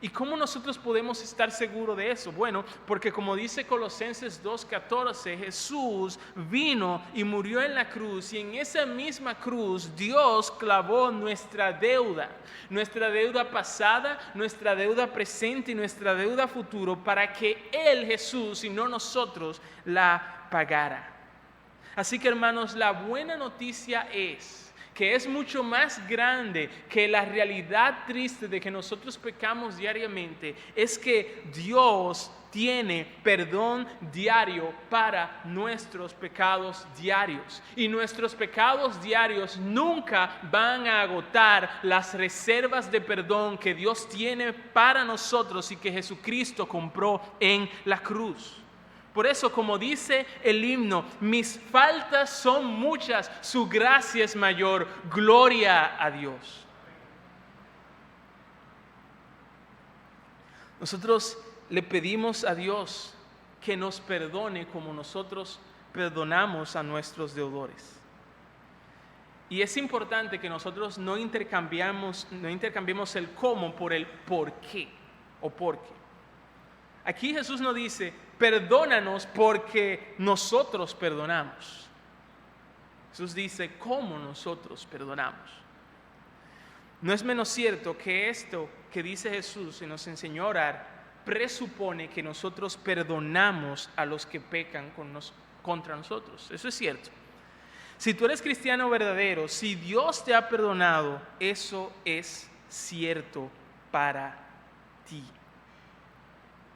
¿Y cómo nosotros podemos estar seguros de eso? Bueno, porque como dice Colosenses 2:14, Jesús vino y murió en la cruz, y en esa misma cruz Dios clavó nuestra deuda pasada, nuestra deuda presente y nuestra deuda futuro, para que Él, Jesús, y no nosotros, la pagara. Así que, hermanos, la buena noticia es que es mucho más grande que la realidad triste de que nosotros pecamos diariamente, es que Dios tiene perdón diario para nuestros pecados diarios. Y nuestros pecados diarios nunca van a agotar las reservas de perdón que Dios tiene para nosotros y que Jesucristo compró en la cruz. Por eso, como dice el himno, mis faltas son muchas, su gracia es mayor, gloria a Dios. Nosotros le pedimos a Dios que nos perdone como nosotros perdonamos a nuestros deudores. Y es importante que nosotros no intercambiemos el cómo por el por qué o por qué. Aquí Jesús nos dice, perdónanos porque nosotros perdonamos. Jesús dice, ¿cómo nosotros perdonamos? No es menos cierto que esto que dice Jesús y nos enseñó a orar, presupone que nosotros perdonamos a los que pecan contra nosotros. Eso es cierto. Si tú eres cristiano verdadero, si Dios te ha perdonado, eso es cierto para ti.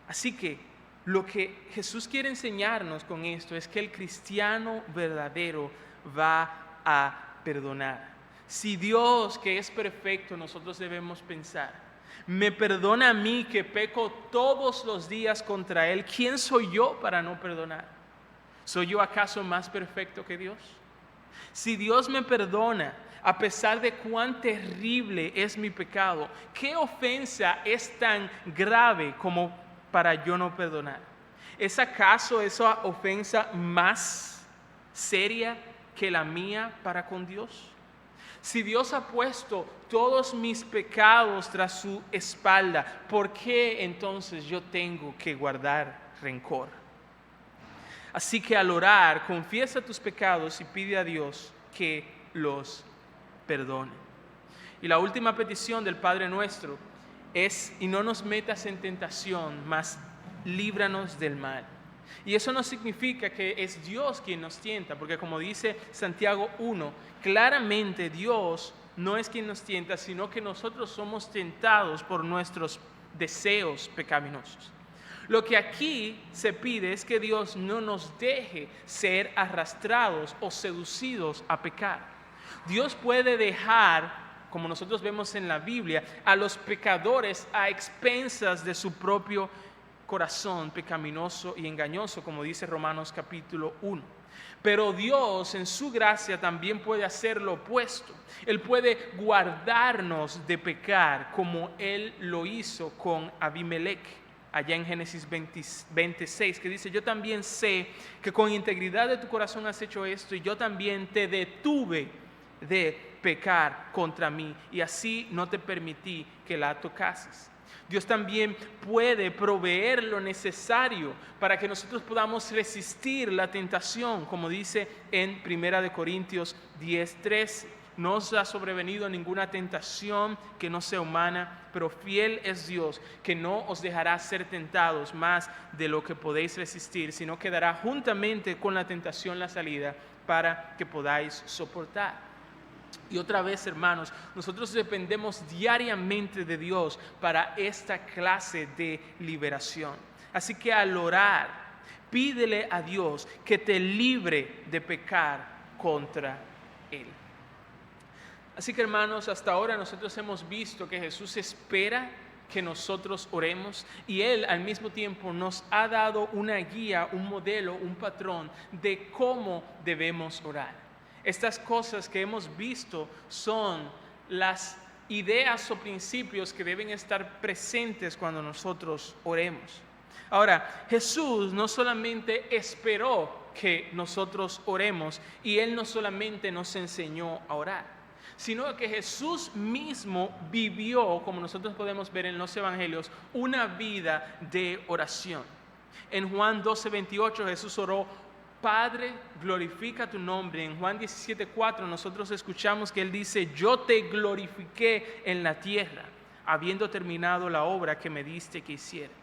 Así que lo que Jesús quiere enseñarnos con esto es que el cristiano verdadero va a perdonar. Si Dios, que es perfecto, nosotros debemos pensar, me perdona a mí que peco todos los días contra Él, ¿quién soy yo para no perdonar? ¿Soy yo acaso más perfecto que Dios? Si Dios me perdona, a pesar de cuán terrible es mi pecado, ¿qué ofensa es tan grave como para yo no perdonar? ¿Es acaso esa ofensa más seria que la mía para con Dios? Si Dios ha puesto todos mis pecados tras su espalda, ¿por qué entonces yo tengo que guardar rencor? Así que al orar, confiesa tus pecados y pide a Dios que los perdone. Y la última petición del Padre Nuestro es, y no nos metas en tentación, mas líbranos del mal. Y eso no significa que es Dios quien nos tienta, porque como dice Santiago 1, claramente Dios no es quien nos tienta, sino que nosotros somos tentados por nuestros deseos pecaminosos. Lo que aquí se pide es que Dios no nos deje ser arrastrados o seducidos a pecar. Dios puede dejar, como nosotros vemos en la Biblia, a los pecadores a expensas de su propio corazón pecaminoso y engañoso, como dice Romanos capítulo 1. Pero Dios en su gracia también puede hacer lo opuesto. Él puede guardarnos de pecar como Él lo hizo con Abimelech, allá en Génesis 26, que dice, yo también sé que con integridad de tu corazón has hecho esto, y yo también te detuve de pecar contra mí, y así no te permití que la tocases. Dios también puede proveer lo necesario para que nosotros podamos resistir la tentación, como dice en 1 Corintios 10:13. No os ha sobrevenido ninguna tentación que no sea humana, pero fiel es Dios, que no os dejará ser tentados más de lo que podéis resistir, sino que dará juntamente con la tentación la salida para que podáis soportar. Y otra vez, hermanos, nosotros dependemos diariamente de Dios para esta clase de liberación. Así que al orar, pídele a Dios que te libre de pecar contra Él. Así que, hermanos, hasta ahora nosotros hemos visto que Jesús espera que nosotros oremos y Él al mismo tiempo nos ha dado una guía, un modelo, un patrón de cómo debemos orar. Estas cosas que hemos visto son las ideas o principios que deben estar presentes cuando nosotros oremos. Ahora, Jesús no solamente esperó que nosotros oremos y Él no solamente nos enseñó a orar, sino que Jesús mismo vivió, como nosotros podemos ver en los evangelios, una vida de oración. En Juan 12:28 Jesús oró: Padre, glorifica tu nombre. En Juan 17:4 nosotros escuchamos que Él dice: yo te glorifiqué en la tierra, habiendo terminado la obra que me diste que hiciera.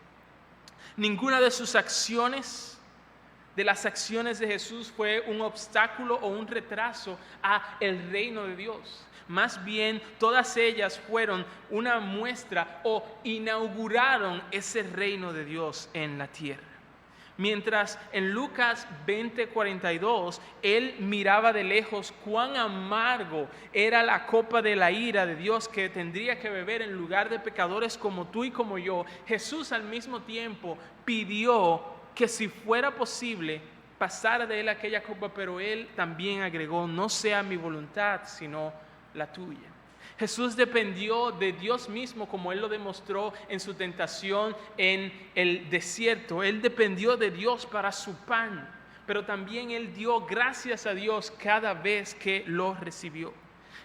Ninguna de sus acciones, de las acciones de Jesús, fue un obstáculo o un retraso a el reino de Dios. Más bien, todas ellas fueron una muestra o inauguraron ese reino de Dios en la tierra. Mientras en Lucas 20:42, Él miraba de lejos cuán amargo era la copa de la ira de Dios que tendría que beber en lugar de pecadores como tú y como yo, Jesús al mismo tiempo pidió que si fuera posible pasara de Él aquella copa, pero Él también agregó: no sea mi voluntad sino la tuya. Jesús dependió de Dios mismo, como Él lo demostró en su tentación en el desierto. Él dependió de Dios para su pan, pero también Él dio gracias a Dios cada vez que lo recibió.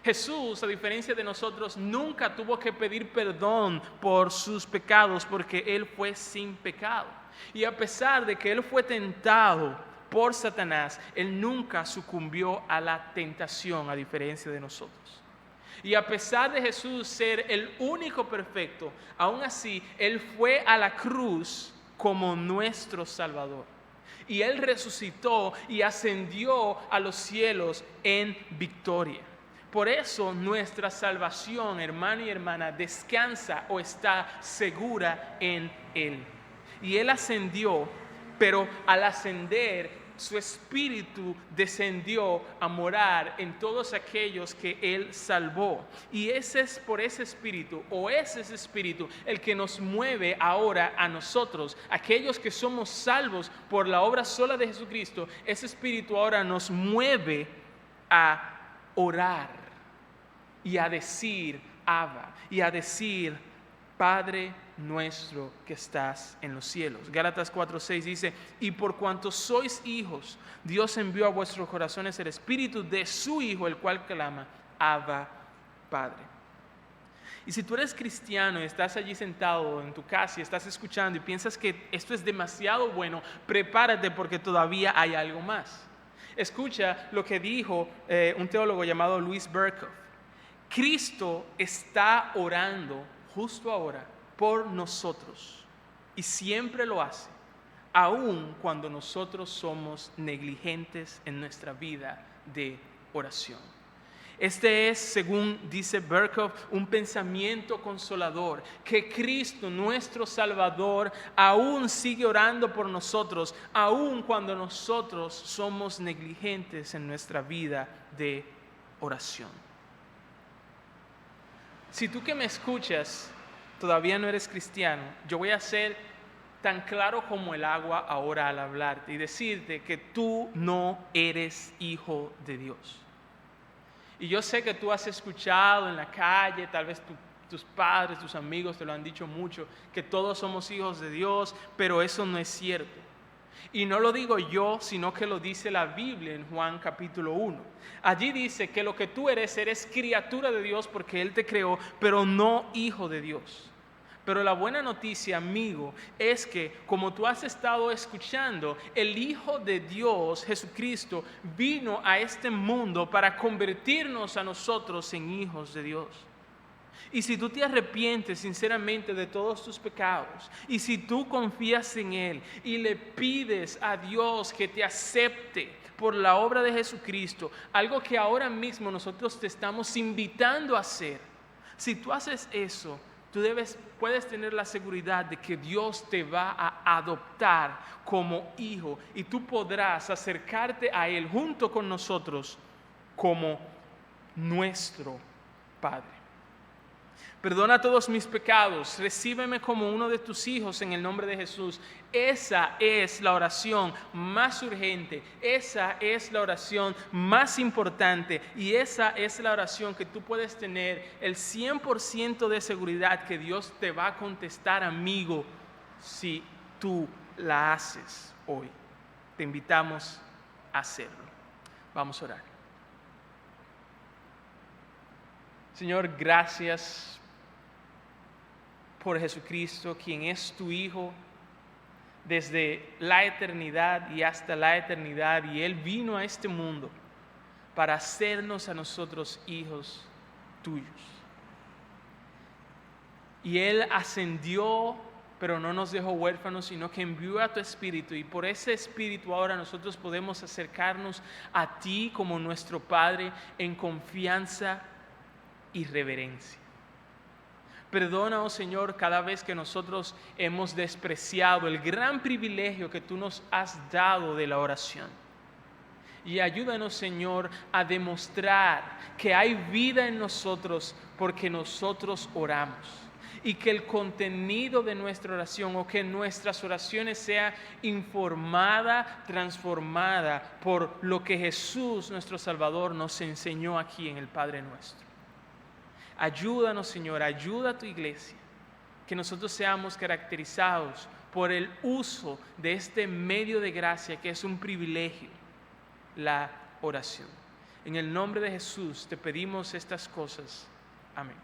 Jesús, a diferencia de nosotros, nunca tuvo que pedir perdón por sus pecados porque Él fue sin pecado. Y a pesar de que Él fue tentado por Satanás, Él nunca sucumbió a la tentación, a diferencia de nosotros. Y a pesar de Jesús ser el único perfecto, aún así Él fue a la cruz como nuestro Salvador. Y Él resucitó y ascendió a los cielos en victoria. Por eso nuestra salvación, hermano y hermana, descansa o está segura en Él. Y Él ascendió, pero al ascender, su espíritu descendió a morar en todos aquellos que Él salvó. Y ese es por ese espíritu, o es ese espíritu el que nos mueve ahora a nosotros, aquellos que somos salvos por la obra sola de Jesucristo. Ese espíritu ahora nos mueve a orar y a decir Abba, y a decir: Padre nuestro que estás en los cielos. Gálatas 4:6 dice: y por cuanto sois hijos, Dios envió a vuestros corazones el espíritu de su Hijo, el cual clama: Abba, Padre. Y si tú eres cristiano y estás allí sentado en tu casa y estás escuchando y piensas que esto es demasiado bueno, prepárate, porque todavía hay algo más. Escucha lo que dijo un teólogo llamado Louis Berkhoff. Cristo está orando justo ahora por nosotros, y siempre lo hace, aun cuando nosotros somos negligentes en nuestra vida de oración. Este es, según dice Berkhoff, un pensamiento consolador, que Cristo, nuestro Salvador, aún sigue orando por nosotros, aun cuando nosotros somos negligentes en nuestra vida de oración. Si tú que me escuchas todavía no eres cristiano, yo voy a ser tan claro como el agua ahora al hablarte y decirte que tú no eres hijo de Dios. Y yo sé que tú has escuchado en la calle, tal vez tus padres, tus amigos te lo han dicho mucho, que todos somos hijos de Dios, pero eso no es cierto. Y no lo digo yo, sino que lo dice la Biblia en Juan capítulo 1. Allí dice que lo que tú eres criatura de Dios porque Él te creó, pero no hijo de Dios. Pero la buena noticia, amigo, es que como tú has estado escuchando, el Hijo de Dios, Jesucristo, vino a este mundo para convertirnos a nosotros en hijos de Dios. Y si tú te arrepientes sinceramente de todos tus pecados, y si tú confías en Él y le pides a Dios que te acepte por la obra de Jesucristo, algo que ahora mismo nosotros te estamos invitando a hacer, si tú haces eso, tú puedes tener la seguridad de que Dios te va a adoptar como hijo y tú podrás acercarte a Él junto con nosotros como nuestro Padre. Perdona todos mis pecados, recíbeme como uno de tus hijos en el nombre de Jesús. Esa es la oración más urgente, esa es la oración más importante y esa es la oración que tú puedes tener el 100% de seguridad que Dios te va a contestar, amigo, si tú la haces hoy. Te invitamos a hacerlo. Vamos a orar. Señor, gracias por Jesucristo, quien es tu Hijo desde la eternidad y hasta la eternidad. Y Él vino a este mundo para hacernos a nosotros hijos tuyos. Y Él ascendió, pero no nos dejó huérfanos, sino que envió a tu Espíritu. Y por ese Espíritu ahora nosotros podemos acercarnos a ti como nuestro Padre en confianza y reverencia. Perdona, Señor, cada vez que nosotros hemos despreciado el gran privilegio que tú nos has dado de la oración. Y ayúdanos, Señor, a demostrar que hay vida en nosotros porque nosotros oramos. Y que el contenido de nuestra oración o que nuestras oraciones sea informada, transformada por lo que Jesús, nuestro Salvador, nos enseñó aquí en el Padre Nuestro. Ayúdanos, Señor, ayuda a tu iglesia, que nosotros seamos caracterizados por el uso de este medio de gracia que es un privilegio, la oración. En el nombre de Jesús te pedimos estas cosas. Amén.